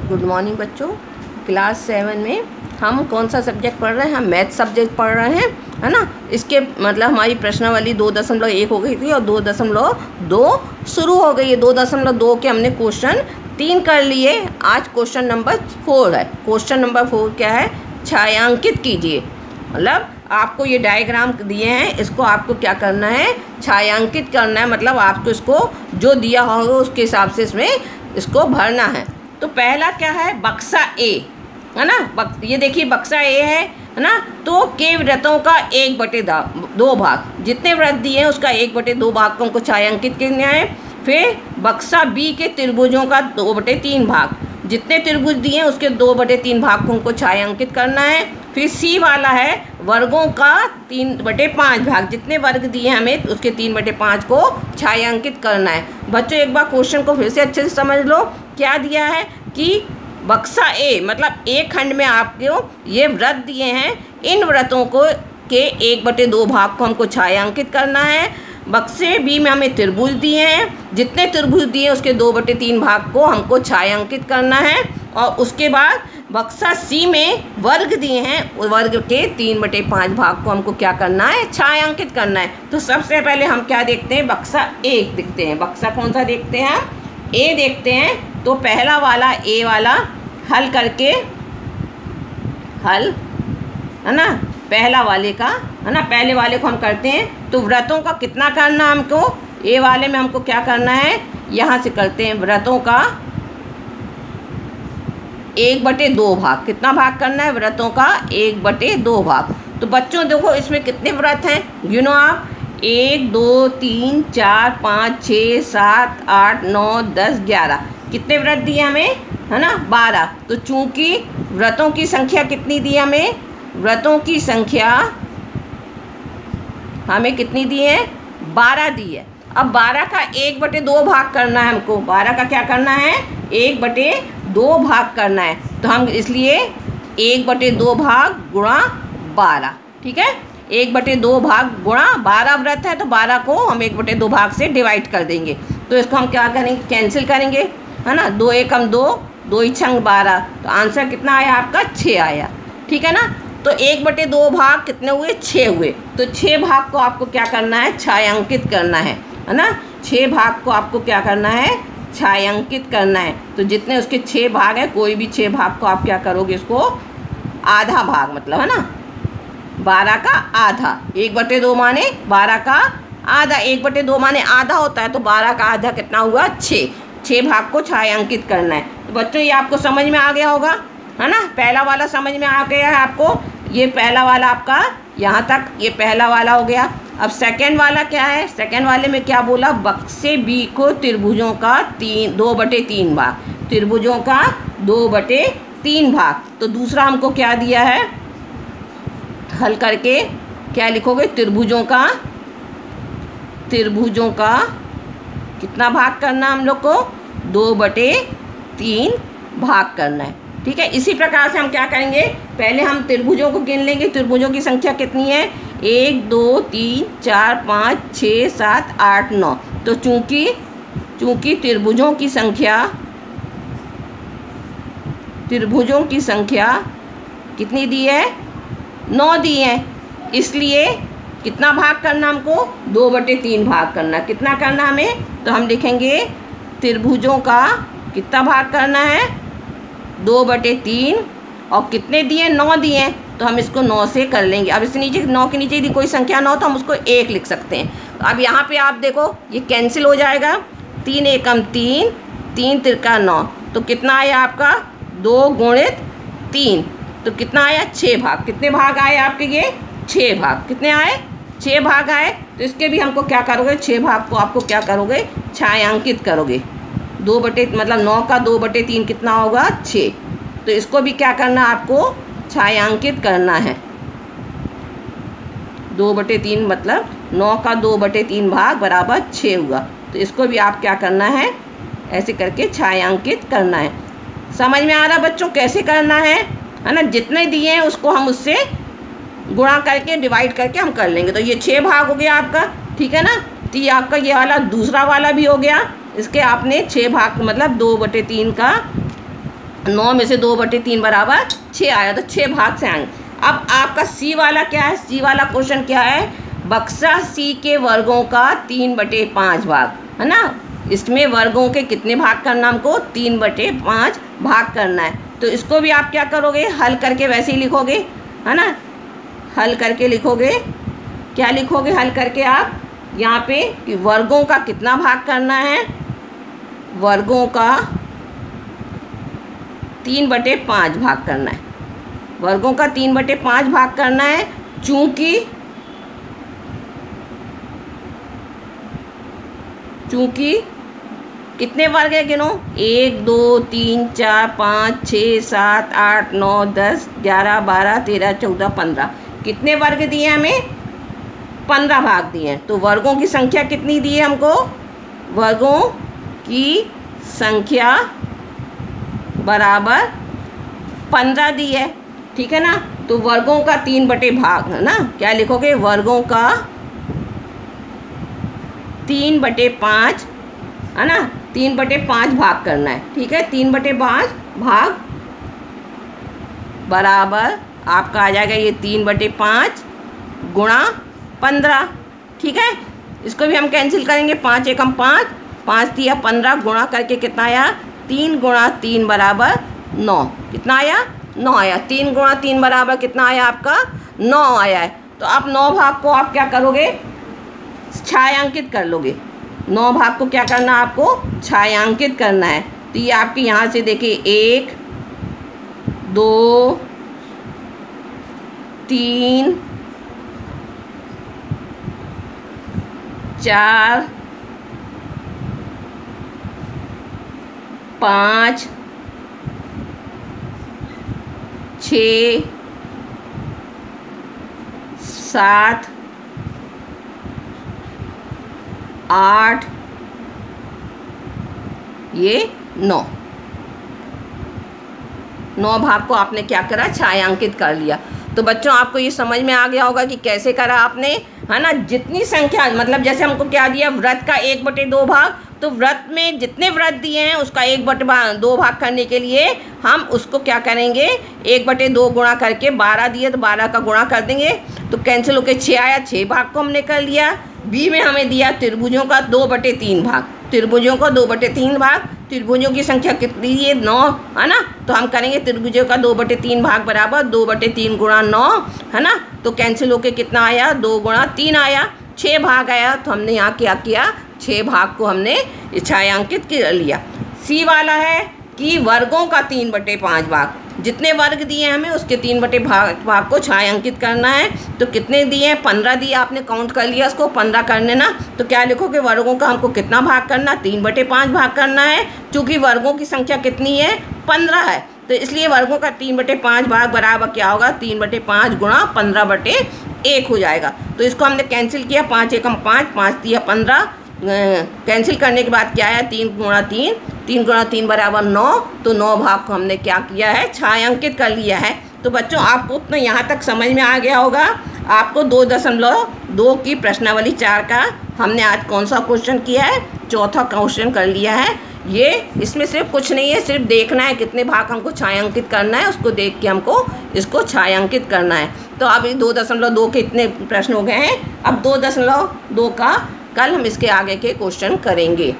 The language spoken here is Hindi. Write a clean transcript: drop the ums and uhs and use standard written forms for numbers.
गुड मॉर्निंग बच्चों। क्लास 7 में हम कौन सा सब्जेक्ट पढ़ रहे हैं? हम मैथ सब्जेक्ट पढ़ रहे हैं, है ना। इसके मतलब हमारी प्रश्नावली 2.1 हो गई थी और 2.2 शुरू हो गई है। 2.2 के हमने क्वेश्चन 3 कर लिए। आज क्वेश्चन नंबर 4 है। क्वेश्चन नंबर 4 क्या है? छायांकित कीजिए। मतलब आपको ये डायग्राम दिए हैं, इसको आपको क्या करना है? छायांकित करना है। मतलब आपको इसको जो दिया होगा उसके हिसाब से इसमें इसको भरना है। तो पहला क्या है? बक्सा ए, है ना। ये देखिए बक्सा ए है ना। तो के व्रतों का 1/2 भाग, जितने व्रत दिए हैं उसका 1/2 भाग को हमको छायांकित करना है। फिर बक्सा बी के त्रिभुजों का 2/3 भाग, जितने त्रिभुज दिए हैं उसके 2/3 भाग को हमको छायांकित करना है। फिर सी वाला है वर्गों का 3/5 भाग, जितने वर्ग दिए हैं हमें उसके 3/5 को छायांकित करना है। बच्चों एक बार क्वेश्चन को फिर से अच्छे से समझ लो। क्या दिया है कि बक्सा ए मतलब एक खंड में आपको ये व्रत दिए हैं, इन व्रतों को के 1/2 भाग को हमको छायांकित करना है। बक्से बी में हमें त्रिभुज दिए हैं, जितने त्रिभुज दिए हैं उसके 2/3 भाग को हमको छायांकित करना है। और उसके बाद बक्सा सी में वर्ग दिए हैं, वर्ग के 3/5 भाग को हमको क्या करना है? छायांकित करना है। तो सबसे पहले हम क्या देखते हैं? बक्सा ए देखते हैं। बक्सा कौन सा देखते हैं? ए देखते हैं। तो पहला वाला ए वाला हल करके, हल है ना, पहला वाले का है ना, पहले वाले को हम करते हैं। तो व्रतों का कितना करना हमको? ए वाले में हमको क्या करना है? यहाँ से करते हैं व्रतों का 1/2 भाग। कितना भाग करना है? व्रतों का 1/2 भाग। तो बच्चों देखो इसमें कितने व्रत हैं, गिनो आप। 1 2 3 4 5 6 7 8 9 10 11। कितने व्रत दिए हमें? है ना, 12। तो चूंकि व्रतों की संख्या कितनी दी हमें? व्रतों की संख्या हमें कितनी दी है? 12 दी है। अब 12 का 1/2 भाग करना है हमको। 12 का क्या करना है? 1/2 भाग करना है। तो हम इसलिए 1/2 भाग गुणा 12, ठीक है। 1/2 भाग गुणा 12 व्रत है तो 12 को हम 1/2 भाग से डिवाइड कर देंगे। तो इसको हम क्या करेंगे? कैंसिल करेंगे, है ना। 2 एकम 2, 2 छंग 12। तो आंसर कितना आया आपका? 6 आया, ठीक है ना। तो 1/2 भाग कितने हुए? 6 हुए। तो 6 भाग को आपको क्या करना है? छायांकित करना है ना। 6 भाग को आपको क्या करना है? छायांकित करना है। तो जितने उसके 6 भाग हैं, कोई भी 6 भाग को आप क्या करोगे? इसको आधा भाग, मतलब है ना 12 का आधा। 1/2 माने 12 का आधा। 1/2 माने आधा होता है, तो 12 का आधा कितना हुआ? 6 भाग को छायांकित करना है। तो बच्चों ये आपको समझ में आ गया होगा, है ना। पहला वाला समझ में आ गया है आपको। ये पहला वाला आपका यहाँ तक, ये पहला वाला हो गया। अब सेकंड वाला क्या है? सेकंड वाले में क्या बोला? बक्से बी को त्रिभुजों का 2/3 भाग, त्रिभुजों का 2/3 भाग। तो दूसरा हमको क्या दिया है? हल करके क्या लिखोगे? त्रिभुजों का कितना भाग करना हम लोग को? 2/3 भाग करना है, ठीक है। इसी प्रकार से हम क्या करेंगे? पहले हम त्रिभुजों को गिन लेंगे। त्रिभुजों की संख्या कितनी है? 1 2 3 4 5 6 7 8 9। तो चूंकि त्रिभुजों की संख्या कितनी दी है? 9 दी है। इसलिए कितना भाग करना हमको? 2/3 भाग करना। कितना करना हमें? तो हम लिखेंगे त्रिभुजों का कितना भाग करना है? 2/3। और कितने दिए? 9 दिए। तो हम इसको 9 से कर लेंगे। अब इस नीचे 9 के नीचे यदि कोई संख्या 9 तो हम उसको 1 लिख सकते हैं। तो अब यहाँ पे आप देखो ये कैंसिल हो जाएगा। 3 एकम 3, 3 तिरका 9। तो कितना आया आपका? 2 × 3। तो कितना आया? 6 भाग। कितने भाग आए आपके? ये 6 भाग। कितने आए? 6 भाग आए। तो इसके भी हमको क्या करोगे? 6 भाग को आपको क्या करोगे? छायांकित करोगे। 2 मतलब 9 का 2/3 कितना होगा? 6। तो इसको भी क्या करना आपको? छायांकित करना है। 2/3 मतलब 9 का 2/3 भाग बराबर 6 हुआ। तो इसको भी आप क्या करना है? ऐसे करके छायांकित करना है। समझ में आ रहा बच्चों कैसे करना है ना। जितने दिए हैं उसको हम उससे गुणा करके डिवाइड करके हम कर लेंगे। तो ये 6 भाग हो गया आपका, ठीक है ना। तो ये आपका ये वाला दूसरा वाला भी हो गया। इसके आपने 6 भाग मतलब 2/3 का 9 में से 2/3 बराबर 6 आया, तो 6 भाग से आएंगे। अब आपका सी वाला क्या है, सी वाला क्वेश्चन क्या है, बक्सा सी के वर्गों का 3/5 भाग, है ना। इसमें वर्गों के कितने भाग करना हमको, 3/5 भाग करना है। तो इसको भी आप क्या करोगे, हल करके वैसे ही लिखोगे, है ना। हल करके लिखोगे, क्या लिखोगे हल करके आप यहाँ पे कि वर्गों का कितना भाग करना है, वर्गों का 3/5 भाग करना है, वर्गों का 3/5 भाग करना है। चूंकि कितने वर्ग है गिनो, 1 2 3 4 5 6 7 8 9 10 11 12 13 14 15, कितने वर्ग दिए हमें, 15 भाग दिए हैं। तो वर्गों की संख्या कितनी दी है हमको, वर्गों की संख्या बराबर 15 दी है, ठीक है ना। तो वर्गों का 3/भाग, है ना, क्या लिखोगे, वर्गों का 3/5, है ना, 3/5 भाग करना है, ठीक है। 3/5 भाग बराबर आपका आ जाएगा ये 3/5 गुणा 15, ठीक है। इसको भी हम कैंसिल करेंगे, 5 एकम 5, 5 तिया 15 गुणा करके कितना आया, 3 गुणा 3 बराबर 9, कितना आया, 9 आया। 3 गुणा 3 बराबर कितना आया आपका, 9 आया है। तो आप 9 भाग को आप क्या करोगे, छायांकित कर लोगे। 9 भाग को क्या करना, आपको छायांकित करना है। तो ये आपके यहाँ से देखिए 1 2 3 4 5 6 7 8 ये 9 भाग को आपने क्या करा, छायांकित कर लिया। तो बच्चों आपको ये समझ में आ गया होगा कि कैसे करा आपने, है ना। जितनी संख्या, मतलब जैसे हमको क्या दिया, व्रत का 1/2 भाग, तो व्रत में जितने व्रत दिए हैं उसका 1/2 भाग करने के लिए हम उसको क्या करेंगे, 1/2 गुणा करके, 12 दिए तो 12 का गुणा कर देंगे, तो कैंसिल होकर 6 आया, 6 भाग को हमने कर लिया। बी में हमें दिया त्रिभुजों का 2/3 भाग, त्रिभुजों का 2/3 भाग, त्रिभुजों की संख्या कितनी है, 9, है ना। तो हम करेंगे त्रिभुजों का 2/3 भाग बराबर 2/3 गुणा 9, है ना। तो कैंसिल होके कितना आया, 2 गुणा 3 आया, 6 भाग आया। तो हमने यहाँ क्या किया, 6 भाग को हमने छायांकित कर लिया। सी वाला है कि वर्गों का 3/5 भाग, जितने वर्ग दिए हमें उसके 3/5 को छायांकित करना है। तो कितने दिए हैं, 15 दिए, आपने काउंट कर लिया उसको, 15 करने ना। तो क्या लिखोगे, वर्गों का हमको कितना भाग करना, 3/5 भाग करना है। चूँकि वर्गों की संख्या कितनी है, 15 है, तो इसलिए वर्गों का 3/5 भाग बराबर क्या होगा, 3/5 गुणा 15/1 हो जाएगा। तो इसको हमने कैंसिल किया, 5 एकम 5, 5 तिया 15, कैंसिल करने के बाद क्या आया, 3 गुणा 3, 3 गुणा 3 बराबर 9। तो 9 भाग को हमने क्या किया है, छायांकित कर लिया है। तो बच्चों आपको उतना यहाँ तक समझ में आ गया होगा। आपको 2.2 की प्रश्नावली 4 का हमने आज कौन सा क्वेश्चन किया है, चौथा क्वेश्चन कर लिया है। ये इसमें सिर्फ कुछ नहीं है, सिर्फ देखना है कितने भाग हमको छायांकित करना है, उसको देख के हमको इसको छायांकित करना है। तो अभी 2.2 के इतने प्रश्न हो गए हैं। अब 2.2 का कल हम इसके आगे के क्वेश्चन करेंगे।